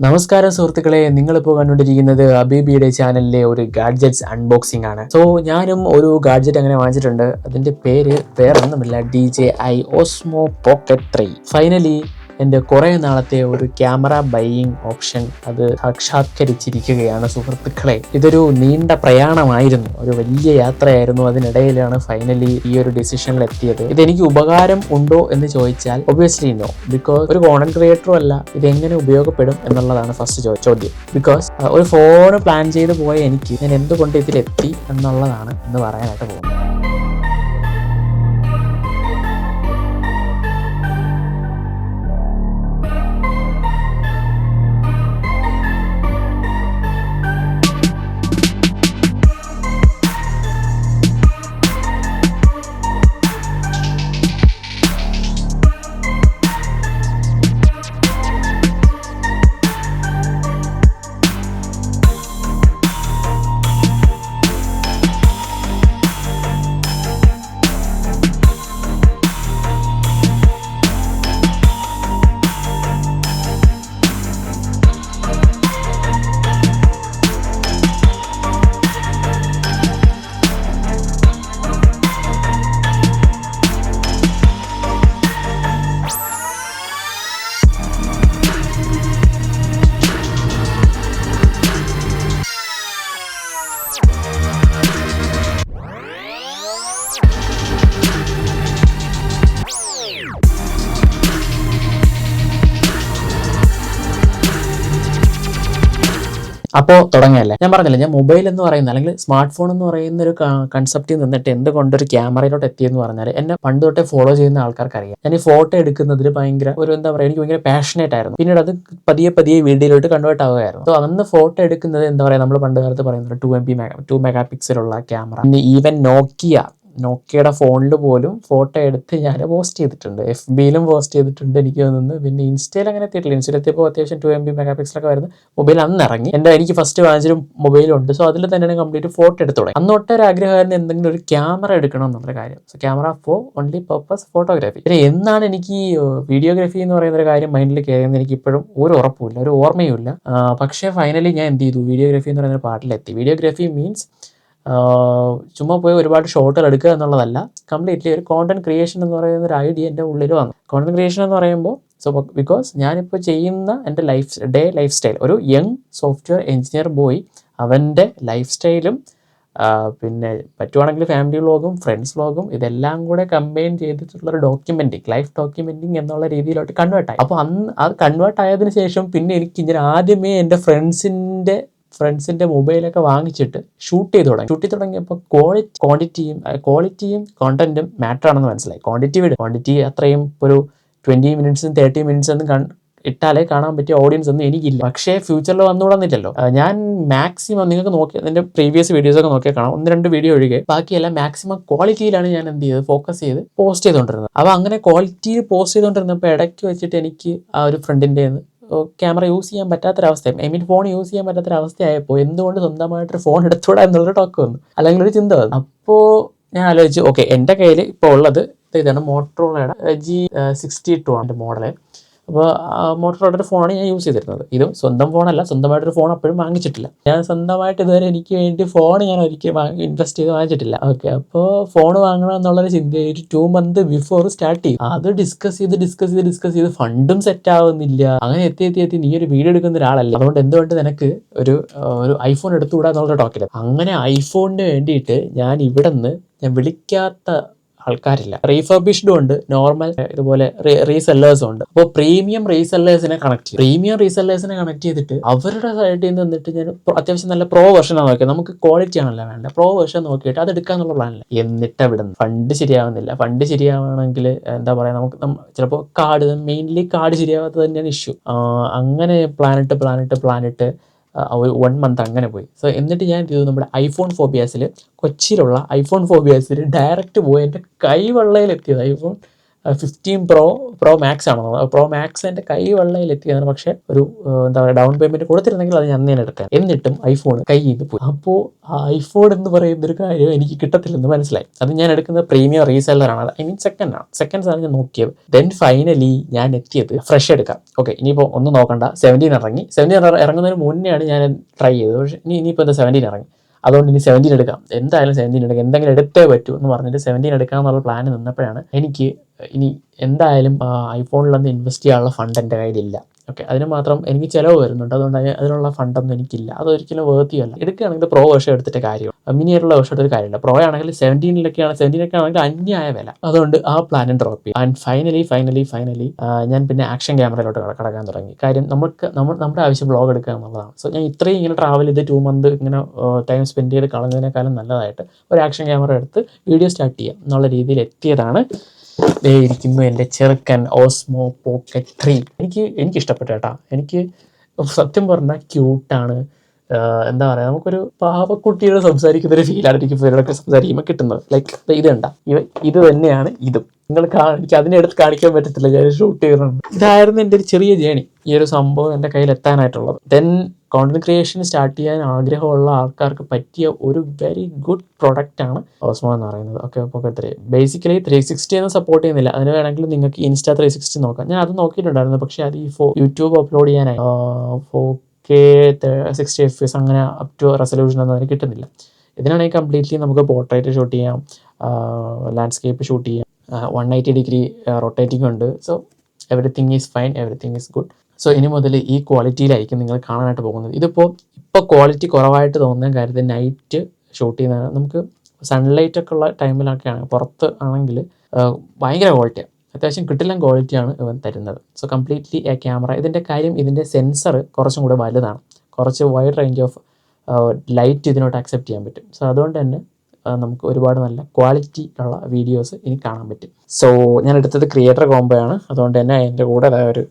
നമസ്കാരം സുഹൃത്തുക്കളെ, നിങ്ങളിപ്പോൾ കണ്ടുകൊണ്ടിരിക്കുന്നത് അബീബിയുടെ ചാനലിലെ ഒരു ഗാഡ്ജറ്റ്സ് അൺബോക്സിംഗ് ആണ്. സോ ഞാനും ഒരു ഗാഡ്ജറ്റ് അങ്ങനെ വാങ്ങിച്ചിട്ടുണ്ട്. അതിന്റെ പേര് വേറൊന്നുമില്ല, DJI Osmo Pocket 3. ഫൈനലി എൻ്റെ കുറേ നാളത്തെ ഒരു ക്യാമറ ബൈയിങ് ഓപ്ഷൻ അത് സാക്ഷാത്കരിച്ചിരിക്കുകയാണ് സുഹൃത്തുക്കളെ. ഇതൊരു നീണ്ട പ്രയാണമായിരുന്നു, ഒരു വലിയ യാത്രയായിരുന്നു. അതിനിടയിലാണ് ഫൈനലി ഈ ഒരു ഡിസിഷനിൽ എത്തിയത്. ഇതെനിക്ക് ഉപകാരം ഉണ്ടോ എന്ന് ചോദിച്ചാൽ ഒബ്വിയസ്ലി നോ, ബിക്കോസ് ഒരു കോണ്ടന്റ് ക്രിയേറ്ററും അല്ല. ഇതെങ്ങനെ ഉപയോഗപ്പെടും എന്നുള്ളതാണ് ഫസ്റ്റ് ചോദ്യം. ബിക്കോസ് ഒരു ഫോൺ പ്ലാൻ ചെയ്ത് പോയ എനിക്ക് ഞാൻ എന്തുകൊണ്ട് ഇതിലെത്തി എന്നുള്ളതാണ് എന്ന് പറയാനായിട്ട് പോകുന്നത്. അപ്പോൾ തുടങ്ങിയല്ലേ, ഞാൻ പറഞ്ഞില്ല, ഞാൻ മൊബൈൽ എന്ന് പറയുന്ന അല്ലെങ്കിൽ സ്മാർട്ട് ഫോൺ എന്ന് പറയുന്ന ഒരു കൺസെപ്റ്റിൽ നിന്നിട്ട് എന്തുകൊണ്ടൊരു ക്യാമറയിലോട്ട് എത്തിയെന്ന് പറഞ്ഞാൽ എന്നെ പണ്ട് തൊട്ടേ ഫോളോ ചെയ്യുന്ന ആൾക്കാർക്ക് അറിയാം. ഞാൻ ഈ ഫോട്ടോ എടുക്കുന്നതിൽ ഭയങ്കര ഒരു എന്താ പറയുക, എനിക്ക് ഭയങ്കര പാഷനേറ്റ് ആയിരുന്നു. പിന്നീട് അത് പതിയെ പതിയെ വീഡിയോയിലോട്ട് കൺവേർട്ട് ആവുകയായിരുന്നു. സോ അന്ന് ഫോട്ടോ എടുക്കുന്നത് എന്താ പറയുക, നമ്മൾ പണ്ട് കാലത്ത് പറയുന്നത് 2 മെഗാ പിക്സലുള്ള ക്യാമറ. പിന്നെ ഈവൻ നോക്കിയയുടെ ഫോണിൽ പോലും ഫോട്ടോ എടുത്ത് ഞാൻ പോസ്റ്റ് ചെയ്തിട്ടുണ്ട്, FBയിലും പോസ്റ്റ് ചെയ്തിട്ടുണ്ട് എനിക്ക് തോന്നുന്നു. പിന്നെ ഇൻസ്റ്റയിൽ അങ്ങനെ എത്തിയിട്ടില്ല. ഇൻസ്റ്റയിലെത്തിയപ്പോൾ അത്യാവശ്യം 2 മെഗാ പിക്സലൊക്കെ വരുന്ന മൊബൈൽ അന്ന് ഇറങ്ങി. എനിക്ക് ഫസ്റ്റ് വാങ്ങിച്ചൊരു മൊബൈലുണ്ട്. സോ അതിൽ തന്നെയാണ് കംപ്ലീറ്റ് ഫോട്ടോ എടുത്തു തുടങ്ങി. അന്നൊട്ടേ ഒരു ആഗ്രഹമായിരുന്നു എന്തെങ്കിലും ഒരു ക്യാമറ എടുക്കണം എന്നുള്ള കാര്യം. So camera for only purpose photography. പിന്നെ എന്നാണ് എനിക്ക് ഈ വീഡിയോഗ്രാഫി എന്ന് പറയുന്ന ഒരു കാര്യം മൈൻഡിൽ കയറുന്നത് എനിക്ക് ഇപ്പോഴും ഒരു ഉറപ്പുമില്ല, ഒരു ഓർമ്മയുമില്ല. പക്ഷേ ഫൈനലി ഞാൻ എന്ത് ചെയ്തു, വീഡിയോഗ്രാഫി എന്ന് പറയുന്ന പാട്ടിലെത്തി. വീഡിയോഗ്രാഫി മീൻസ് ചുമ്മാ പോയി ഒരുപാട് ഷോട്ടുകൾ എടുക്കുക എന്നുള്ളതല്ല, കംപ്ലീറ്റ്ലി ഒരു കോണ്ടന്റ് ക്രിയേഷൻ എന്ന് പറയുന്ന ഒരു ഐഡിയ എൻ്റെ ഉള്ളിൽ വന്നു. കോണ്ടന്റ് ക്രിയേഷൻ എന്ന് പറയുമ്പോൾ ബിക്കോസ് ഞാനിപ്പോൾ ചെയ്യുന്ന എൻ്റെ ലൈഫ് സ്റ്റൈൽ, ഒരു യങ് സോഫ്റ്റ്വെയർ എഞ്ചിനീയർ ബോയ്, അവൻ്റെ ലൈഫ് സ്റ്റൈലും പിന്നെ പറ്റുവാണെങ്കിൽ ഫാമിലി വ്ളോഗും ഫ്രണ്ട്സ് വ്ളോഗും ഇതെല്ലാം കൂടെ കമ്പൈൻ ചെയ്തിട്ടുള്ളൊരു ലൈഫ് ഡോക്യുമെൻറ്റിങ് എന്നുള്ള രീതിയിലോട്ട് കൺവേർട്ടായി. അപ്പോൾ അത് കൺവേർട്ട് ആയതിനു ശേഷം പിന്നെ എനിക്ക് ഇങ്ങനെ ആദ്യമേ എൻ്റെ ഫ്രണ്ട്സിൻ്റെ മൊബൈലൊക്കെ വാങ്ങിച്ചിട്ട് ഷൂട്ട് ചെയ്ത് തുടങ്ങിയപ്പോൾ ക്വാളിറ്റിയും കോണ്ടന്റും മാറ്റർ ആണെന്ന് മനസ്സിലായി. ക്വാണ്ടിറ്റി അത്രയും ഒരു 20 മിനിറ്റ്സും 30 മിനിറ്റ്സ് ഒന്നും ഇട്ടാലേ കാണാൻ പറ്റിയ ഓഡിയൻസ് ഒന്നും എനിക്കില്ല. പക്ഷേ ഫ്യൂച്ചറിൽ വന്നുകൂടുന്നില്ലല്ലോ. ഞാൻ മാക്സിമം, നിങ്ങൾക്ക് നോക്കി എൻ്റെ പ്രീവിയസ് വീഡിയോസൊക്കെ നോക്കിയാൽ കാണാം, 1-2 വീഡിയോ ഒഴികെ ബാക്കിയെല്ലാം മാക്സിമം ക്വാളിറ്റിയിലാണ് ഞാൻ എന്ത് ചെയ്തത്, ഫോക്കസ് ചെയ്ത് പോസ്റ്റ് ചെയ്തുകൊണ്ടിരുന്നത്. അപ്പോൾ അങ്ങനെ ക്വാളിറ്റിയിൽ പോസ്റ്റ് ചെയ്തുകൊണ്ടിരുന്നപ്പോൾ ഇടയ്ക്ക് വെച്ചിട്ട് എനിക്ക് ആ ഒരു ഫ്രണ്ടിൻ്റെ ക്യാമറ യൂസ് ചെയ്യാൻ പറ്റാത്തൊരവസ്ഥ, ഫോൺ യൂസ് ചെയ്യാൻ പറ്റാത്തൊരവസ്ഥയായപ്പോൾ എന്തുകൊണ്ട് സ്വന്തമായിട്ടൊരു ഫോൺ എടുത്തുകൂടാ എന്നുള്ളൊരു ടോക്ക് വന്നു, അല്ലെങ്കിൽ ഒരു ചിന്ത വന്നു. അപ്പോൾ ഞാൻ ആലോചിച്ചു, ഓക്കെ, എൻ്റെ കയ്യിൽ ഇപ്പോൾ ഉള്ളത് ഇതാണ്, മോട്ടറോളയുടെ G62 ആണ് മോഡല്. അപ്പോൾ മോട്ടറോളയുടെ ഫോണാണ് ഞാൻ യൂസ് ചെയ്തിരുന്നത്. ഇതും സ്വന്തം ഫോണല്ല, സ്വന്തമായിട്ടൊരു ഫോൺ അപ്പോഴും വാങ്ങിച്ചിട്ടില്ല. ഞാൻ സ്വന്തമായിട്ട് ഇതുവരെ എനിക്ക് വേണ്ടി ഫോൺ ഞാൻ ഒരിക്കലും ഇൻവെസ്റ്റ് ചെയ്ത് വാങ്ങിച്ചിട്ടില്ല. ഓക്കെ, അപ്പോൾ ഫോൺ വാങ്ങണം എന്നുള്ളൊരു ചിന്ത ഒരു 2 മന്ത് ബിഫോർ സ്റ്റാർട്ട് ചെയ്യും. അത് ഡിസ്കസ് ചെയ്ത് ഫണ്ടും സെറ്റ് ആവുന്നില്ല. അങ്ങനെ എത്തി നീ ഒരു വീഡിയോ എടുക്കുന്ന ഒരാളല്ല, അതുകൊണ്ട് എന്തുകൊണ്ട് നിനക്ക് ഒരു ഐഫോൺ എടുത്തുകൂടാ എന്നുള്ള ടോക്കില്ല. അങ്ങനെ ഐഫോണിന് വേണ്ടിയിട്ട് ഞാൻ വിളിക്കാത്ത ആൾക്കാരില്ല. റീഫർബിഷ്ഡും ഉണ്ട്, നോർമൽ ഇതുപോലെ റീസെല്ലേഴ്സും ഉണ്ട്. അപ്പോൾ പ്രീമിയം റീസെല്ലേഴ്സിനെ കണക്ട് ചെയ്തിട്ട് അവരുടെ സൈഡിൽ നിന്ന് നിന്നിട്ട് ഞാൻ അത്യാവശ്യം നല്ല പ്രോ വെർഷനാണ് നോക്കിയത്. നമുക്ക് ക്വാളിറ്റി ആണല്ലോ വേണ്ട, പ്രോ വെർഷൻ നോക്കിയിട്ട് അത് എടുക്കാന്നുള്ള പ്ലാനില്ല. എന്നിട്ട് വിടുന്നു, ഫണ്ട് ശരിയാവുന്നില്ല. ഫണ്ട് ശരിയാവണമെങ്കിൽ എന്താ പറയുക, നമുക്ക് ചിലപ്പോൾ മെയിൻലി കാർഡ് ശരിയാവാത്തത് തന്നെയാണ് ഇഷ്യൂ. അങ്ങനെ പ്ലാനിട്ട് ഒരു 1 മന്ത് അങ്ങനെ പോയി. സോ എന്നിട്ട് ഞാൻ ഇത് നമ്മുടെ കൊച്ചിയിലുള്ള ഐഫോൺ ഫോബിയാസിൽ ഡയറക്റ്റ് പോയി എൻ്റെ കൈവെള്ളയിലെത്തിയത് ഐഫോൺ പ്രോ മാക്സ് ആണ്. പ്രോ മാക്സ് എൻ്റെ കൈ വെള്ളയിൽ എത്തിയതാണ്. പക്ഷേ ഒരു എന്താ പറയുക, ഡൗൺ പേയ്മെൻറ്റ് കൊടുത്തിരുന്നെങ്കിൽ അത് ഞാൻ തന്നെ എടുക്കാം. എന്നിട്ടും ഐഫോൺ കയ്യിൽ നിന്ന് പോയി. അപ്പോൾ ആ ഐഫോൺ എന്ന് പറയുന്ന ഒരു കാര്യം എനിക്ക് കിട്ടത്തില്ലെന്ന് മനസ്സിലായി. അത് ഞാൻ എടുക്കുന്നത് പ്രീമിയം റീസെല്ലറാണ്, ഐ മീൻ സെക്കൻഡ്സാണ് ഞാൻ നോക്കിയത്. ദെൻ ഫൈനലി ഞാൻ എത്തിയത് ഫ്രഷ് എടുക്കാം. ഓക്കെ, ഇനിയിപ്പോൾ ഒന്നും നോക്കണ്ട, 17 ഇറങ്ങി. 17 ഇറങ്ങുന്നതിന് മുന്നെയാണ് ഞാൻ ട്രൈ ചെയ്തത്. പക്ഷേ ഇനിയിപ്പോൾ എന്താ 17 ഇറങ്ങി, അതുകൊണ്ട് ഇനി 17 എടുക്കാം, എന്തായാലും 17 എടുക്കാം, എന്തെങ്കിലും എടുത്തേ പറ്റൂ എന്ന് പറഞ്ഞിട്ട് 17 എടുക്കാമെന്നുള്ള പ്ലാൻ നിന്നപ്പോഴാണ് എനിക്ക് ഇനി എന്തായാലും ഐഫോണിലൊന്നും ഇൻവെസ്റ്റ് ചെയ്യാനുള്ള ഫണ്ട് എൻ്റെ കയ്യിലില്ല. ഓക്കെ, അതിന് മാത്രം എനിക്ക് ചിലവ് വരുന്നുണ്ട്. അതുകൊണ്ട് അതിനുള്ള ഫണ്ടൊന്നും എനിക്കില്ല. അതൊരിക്കലും വേർത്തിയല്ല. എടുക്കുകയാണെങ്കിൽ പ്രോ വേർഷൻ എടുത്തിട്ട് കാര്യം, മിനി ആയിട്ടുള്ള വേർഷൻ എടുത്തിട്ട് കാര്യമില്ല. പ്രോ ആണെങ്കിൽ 17 ആണെങ്കിൽ അന്യായ വില. അതുകൊണ്ട് ആ പ്ലാനും ഡ്രോപ്പ് ചെയ്യും. ആൻഡ് ഫൈനലി ഞാൻ പിന്നെ ആക്ഷൻ ക്യാമറയിലോട്ട് കടക്കാൻ തുടങ്ങി. കാര്യം നമ്മുടെ ആവശ്യം വ്ളോഗ് എടുക്കുക എന്നുള്ളതാണ്. സോ ഞാൻ ഇത്രയും ഇങ്ങനെ ട്രാവൽ ചെയ്ത് 2 മന്ത് ഇങ്ങനെ ടൈം സ്പെൻഡ് ചെയ്ത് കളഞ്ഞതിനേക്കാളും നല്ലതായിട്ട് ഒരു ആക്ഷൻ ക്യാമറ എടുത്ത് വീഡിയോ സ്റ്റാർട്ട് ചെയ്യാം എന്നുള്ള രീതിയിൽ എത്തിയതാണ്. ഇരിക്കുന്നു എൻ്റെ ചെറുക്കൻ ഓസ്മോ പോക്കറ്റ് 3. എനിക്ക് ഇഷ്ടപ്പെട്ടു കേട്ടോ. എനിക്ക് സത്യം പറഞ്ഞാൽ ക്യൂട്ടാണ്. എന്താ പറയുക, നമുക്കൊരു പാവക്കുട്ടിയോട് സംസാരിക്കുന്ന ഒരു ഫീലാണ് എനിക്ക് ഇവരോടൊക്കെ സംസാരിക്കുമ്പോൾ കിട്ടുന്നത്. ലൈക്ക് ഇത് കണ്ട, ഇത് തന്നെയാണ് ഇതും. എനിക്ക് അതിനെടുത്ത് കാണിക്കാൻ പറ്റത്തില്ല, ഞാൻ ഷൂട്ട് ചെയ്യുന്നുണ്ട്. ഇതായിരുന്നു എൻ്റെ ഒരു ചെറിയ ജേണി, ഈ ഒരു സംഭവം എൻ്റെ കയ്യിൽ എത്താനായിട്ടുള്ളത്. ദെൻ കോണ്ടന്റ് ക്രിയേഷൻ സ്റ്റാർട്ട് ചെയ്യാൻ ആഗ്രഹമുള്ള ആൾക്കാർക്ക് പറ്റിയ ഒരു വെരി ഗുഡ് പ്രൊഡക്റ്റാണ് ഓസ്മോ എന്ന് പറയുന്നത്. ഓക്കെ, പോക്കറ്റ് 3 ബേസിക്കലി 360 ഒന്നും സപ്പോർട്ട് ചെയ്യുന്നില്ല. അതിന് വേണമെങ്കിൽ നിങ്ങൾക്ക് ഇൻസ്റ്റാ 360 നോക്കാം. ഞാൻ അത് നോക്കിയിട്ടുണ്ടായിരുന്നു. പക്ഷേ അത് ഈ യൂട്യൂബ് അപ്ലോഡ് ചെയ്യാനായി 4K 60 FPS അങ്ങനെ അപ് ടു റെസൊല്യൂഷൻ ഒന്നും അതിന് കിട്ടുന്നില്ല. ഇതിനാണെങ്കിൽ കംപ്ലീറ്റ്ലി നമുക്ക് പോർട്രേറ്റ് ഷൂട്ട് ചെയ്യാം, ലാൻഡ്സ്കേപ്പ് ഷൂട്ട് ചെയ്യാം, 180 ഡിഗ്രി റൊട്ടേറ്റിംഗ് ഉണ്ട്. So everything is fine, everything is good. So ഇനി മുതൽ ഈ ക്വാളിറ്റിയിലായിരിക്കും നിങ്ങൾ കാണാനായിട്ട് പോകുന്നത്. ഇപ്പോൾ ക്വാളിറ്റി കുറവായിട്ട് തോന്നുന്ന കാര്യത്തിൽ നൈറ്റ് ഷൂട്ട് ചെയ്യുന്നതാണ്. നമുക്ക് സൺലൈറ്റ് ഒക്കെ ഉള്ള ടൈമിലൊക്കെയാണ്, പുറത്ത് ആണെങ്കിൽ ഭയങ്കര ക്വാളിറ്റിയാണ്, അത്യാവശ്യം കിട്ടില്ല ക്വാളിറ്റിയാണ് ഇവൻ തരുന്നത്. സോ കംപ്ലീറ്റ്ലി ക്യാമറ, ഇതിൻ്റെ കാര്യം ഇതിൻ്റെ സെൻസർ കുറച്ചും കൂടെ വലുതാണ്, കുറച്ച് വൈഡ് റേഞ്ച് ഓഫ് ലൈറ്റ് ഇതിനോട്ട് അക്സെപ്റ്റ് ചെയ്യാൻ പറ്റും. സോ അതുകൊണ്ട് തന്നെ നമുക്ക് ഒരുപാട് നല്ല ക്വാളിറ്റി ഉള്ള വീഡിയോസ് ഇനി കാണാൻ പറ്റും. സോ ഞാൻ എടുത്തത് ക്രിയേറ്റർ കോംബോയാണ്. അതുകൊണ്ട് തന്നെ എൻ്റെ കൂടെ ഒരു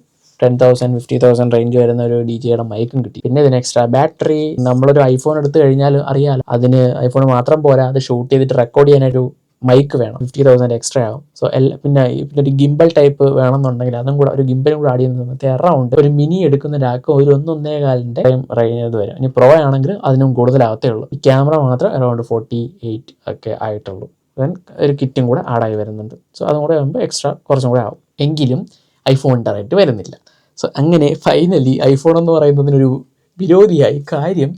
10,000 50,000 റേഞ്ച് വരുന്ന ഒരു DJയുടെ മൈക്കും കിട്ടി. പിന്നെ ഇതിന് എക്സ്ട്രാ ബാറ്ററി. നമ്മളൊരു ഐഫോൺ എടുത്തു കഴിഞ്ഞാൽ അറിയാലോ, അതിന് ഐഫോൺ മാത്രം പോരാ, അത് ഷൂട്ട് ചെയ്തിട്ട് റെക്കോർഡ് ചെയ്യാനൊരു മൈക്ക് വേണം, 50,000 എക്സ്ട്രാ ആവും. സോ പിന്നെ ഒരു ഗിംബൽ ടൈപ്പ് വേണമെന്നുണ്ടെങ്കിൽ അതും കൂടെ, ഒരു ഗിംബലും കൂടെ ആഡ് ചെയ്യുന്ന സമയത്ത് അറൗണ്ട് ഒരു മിനി എടുക്കുന്ന രാക്ക് ഒരു 1.5 റേഞ്ച് വരും. ഇനി പ്രോ ആണെങ്കിൽ അതിനും കൂടുതലാവത്തേ ഉള്ളൂ. ഈ ക്യാമറ മാത്രം അറൗണ്ട് 48 ഒക്കെ ആയിട്ടുള്ളൂ. ദെൻ ഒരു കിറ്റും കൂടെ ആഡായി വരുന്നുണ്ട്. സോ അതും കൂടെ ആകുമ്പോൾ എക്സ്ട്രാ കുറച്ചും കൂടെ ആവും. എങ്കിലും ഐഫോണിൻ്റെ റേറ്റ് വരുന്നില്ല. സോ അങ്ങനെ ഫൈനലി ഐഫോൺ എന്ന് പറയുന്നതിനൊരു വിരോധിയായി. കാര്യം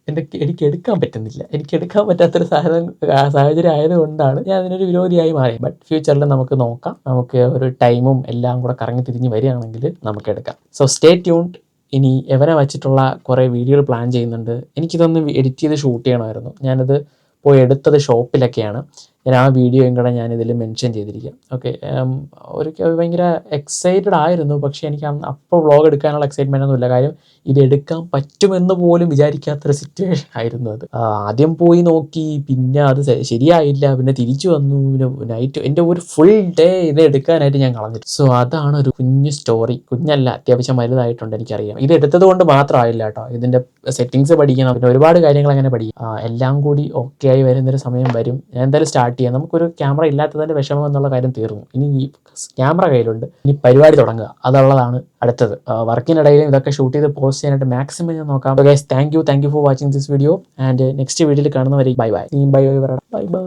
എനിക്ക് എടുക്കാൻ പറ്റുന്നില്ല. എനിക്ക് എടുക്കാൻ പറ്റാത്തൊരു സാഹചര്യം ആയതുകൊണ്ടാണ് ഞാൻ അതിനൊരു വിരോധിയായി മാറിയത്. ബട്ട് ഫ്യൂച്ചറിൽ നമുക്ക് നോക്കാം, നമുക്ക് ഒരു ടൈമും എല്ലാം കൂടെ കറങ്ങി തിരിഞ്ഞ് വരികയാണെങ്കിൽ നമുക്ക് എടുക്കാം. So stay tuned. ഇനി എവനെ വച്ചിട്ടുള്ള കുറേ വീഡിയോകൾ പ്ലാൻ ചെയ്യുന്നുണ്ട്. എനിക്കിതൊന്ന് എഡിറ്റ് ചെയ്ത് ഷൂട്ട് ചെയ്യണമായിരുന്നു. ഞാനത് പോയി എടുത്തത് ഷോപ്പിലൊക്കെയാണ്. ഞാൻ ആ വീഡിയോയും കൂടെ ഞാനിതിൽ മെൻഷൻ ചെയ്തിരിക്കാം. ഓക്കെ, ഭയങ്കര എക്സൈറ്റഡ് ആയിരുന്നു. പക്ഷേ എനിക്ക് അപ്പോൾ വ്ളോഗ് എടുക്കാനുള്ള എക്സൈറ്റ്മെൻ്റ് ഒന്നുമില്ല. കാര്യം ഇത് എടുക്കാൻ പറ്റുമെന്ന് പോലും വിചാരിക്കാത്തൊരു സിറ്റുവേഷൻ ആയിരുന്നു അത്. ആദ്യം പോയി നോക്കി, പിന്നെ അത് ശരിയായില്ല, പിന്നെ തിരിച്ചു വന്നു, പിന്നെ നൈറ്റ് എൻ്റെ ഒരു ഫുൾ ഡേ ഇത് എടുക്കാനായിട്ട് ഞാൻ കളഞ്ഞിട്ട്. സോ അതാണ് ഒരു കുഞ്ഞു സ്റ്റോറി. കുഞ്ഞല്ല, അത്യാവശ്യം വലുതായിട്ടുണ്ട്, എനിക്കറിയാം. ഇത് എടുത്തത് കൊണ്ട് മാത്രമായില്ല കേട്ടോ, ഇതിൻ്റെ സെറ്റിങ്സ് പഠിക്കണം, പിന്നെ ഒരുപാട് കാര്യങ്ങൾ അങ്ങനെ പഠിക്കും. എല്ലാം കൂടി ഓക്കെ ആയി വരുന്നൊരു സമയം വരും. ഞാൻ എന്തായാലും സ്റ്റാർട്ട് ചെയ്യാം. നമുക്കൊരു ക്യാമറ ഇല്ലാത്തതിൻ്റെ വിഷമം എന്നുള്ള കാര്യം തീർന്നു. ഇനി ഈ ക്യാമറ കയ്യിലുണ്ട്, ഇനി പരിപാടി തുടങ്ങുക, അതുള്ളതാണ് അടുത്തത്. വർക്കിനിടയിലും ഇതൊക്കെ ഷൂട്ട് ചെയ്ത് പോസ്റ്റ് ചെയ്യാനായിട്ട് മാക്സിമം ഞാൻ നോക്കാം. Guys, thank you for watching this video. And next വീഡിയോയിൽ കാണുന്നവരെ ബൈ ബൈ. Bye bye.